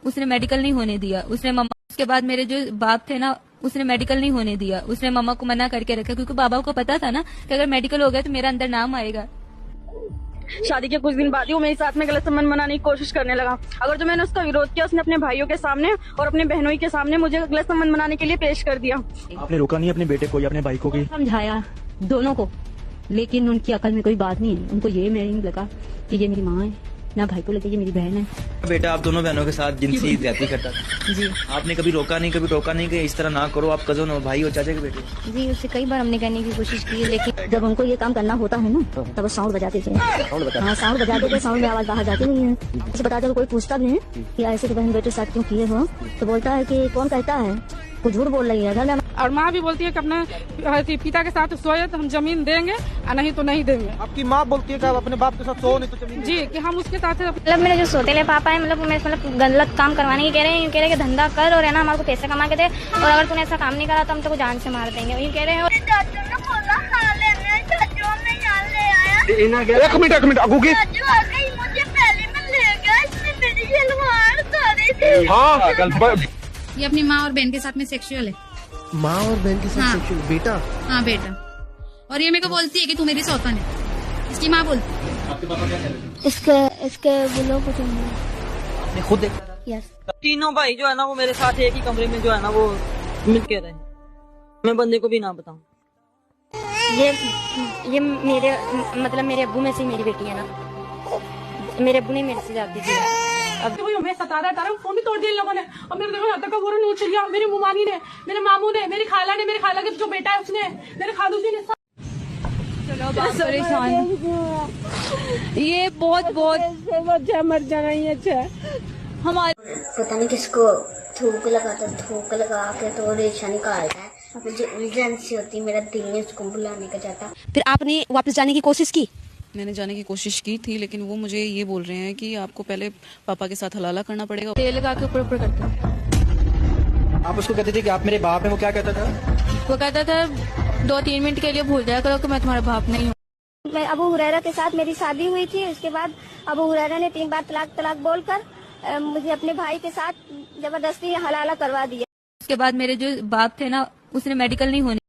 उसने मेडिकल नहीं होने दिया। उसने मम्मा, उसके बाद मेरे जो बाप थे ना, उसने मेडिकल नहीं होने दिया। उसने मम्मा को मना करके रखा, क्योंकि बाबा को पता था ना कि अगर मेडिकल हो गया तो मेरा अंदर नाम आएगा। शादी के कुछ दिन बाद ही वो मेरे साथ में गलत संबंध बनाने की कोशिश करने लगा। अगर जो मैंने उसका विरोध किया, उसने अपने भाइयों के सामने और अपने बहनों के सामने मुझे गलत संबंध बनाने के लिए पेश कर दिया। आपने रोका नहीं अपने बेटे को या अपने भाई को? की समझाया दोनों को, लेकिन उनकी अकल में कोई बात नहीं है। उनको ये नहीं लगा कि ये मेरी माँ है, ना भाई को लगे ये मेरी बहन है। बेटा आप दोनों बहनों के साथ जिनसी ज्यादती करता था जी। आपने कभी रोका नहीं, कभी टोका नहीं कि इस तरह ना करो, आप कजन हो, भाई हो, चाचा के बेटे? जी, उससे कई बार हमने कहने की कोशिश की, लेकिन जब उनको ये काम करना होता है ना तब वो साउंड बजाते थे। हाँ, साउंड बजाते थे, साउंड में आवाज बाहर जाती नहीं है। उसे बताते हुए कोई पूछता भी है कि ऐसे तो बहन बेटे साथ क्यों किए हो, तो बोलता है कि कौन कहता है, वो झूठ बोल रही है घर में। और माँ भी बोलती है कि अपने पिता के साथ सोए तो हम जमीन देंगे और नहीं तो नहीं देंगे। आपकी माँ बोलती है कि आप अपने बाप के साथ सो नहीं तो जमीन? जी, कि हम उसके साथ मतलब मेरे जो सोतेले पापा है, मतलब गलत काम करवाने की कह रहे हैं कि धंधा कर और है ना हमारे को पैसे कमा के दे, और अगर तूने ऐसा काम नहीं करा तो हम तो जान से मार देंगे, वही कह रहे हैं। एक मिनट अगू की ये अपनी माँ और बहन के साथ में सेक्सुअल है। माँ और बहन के साथ हाँ। सेक्सुअल? बेटा? हाँ बेटा। और ये मेरे को बोलती है कि तू मेरी सौतन है, इसकी माँ बोलती है। इसके बोलो कुछ नहीं। खुद देखा? यस। तीनों भाई जो है ना वो मेरे साथ एक ही कमरे में जो है ना वो मिल के रहे। मैं बंदे को भी ना बताऊं। ये मेरे मतलब मेरे अब्बू में से मेरी बेटी है ना, मेरे अब्बू ने मेरे से जाती थी। अब मैं सता रहा फोन भी तोड़ दिया इन लोगों ने, और मेरे देखो यहाँ तक का बोरा नोच लिया। मेरी मुमानी ने, मेरे मामू ने, मेरी खाला ने, मेरे खाला के जो बेटा है उसने, मेरे खालू जी ने। चलो परेशान, ये बहुत मर जाना ही अच्छा। हमारे पता नहीं किसको थूक लगा के तो रेशा निकालता है, मुझे उलझन सी होती, मेरा दिल नहीं उसको बुलाने का चाहता। फिर आपने वापस जाने की कोशिश की? मैंने जाने की कोशिश की थी, लेकिन वो मुझे ये बोल रहे हैं कि आपको पहले पापा के साथ हलाला करना पड़ेगा। तेल लगा के ऊपर करते हैं। आप उसको कहते थे कि आप मेरे बाप हैं, वो क्या कहता था? वो कहता था 2-3 मिनट के लिए भूल जाया करो कि मैं तुम्हारा बाप नहीं हूँ। मैं अबू हुरैरा के साथ मेरी शादी हुई थी, उसके बाद अबू हुरैरा ने 3 बार तलाक बोलकर मुझे अपने भाई के साथ जबरदस्ती हलाला करवा दिया। उसके बाद मेरे जो बाप थे ना, उसने मेडिकल नहीं होने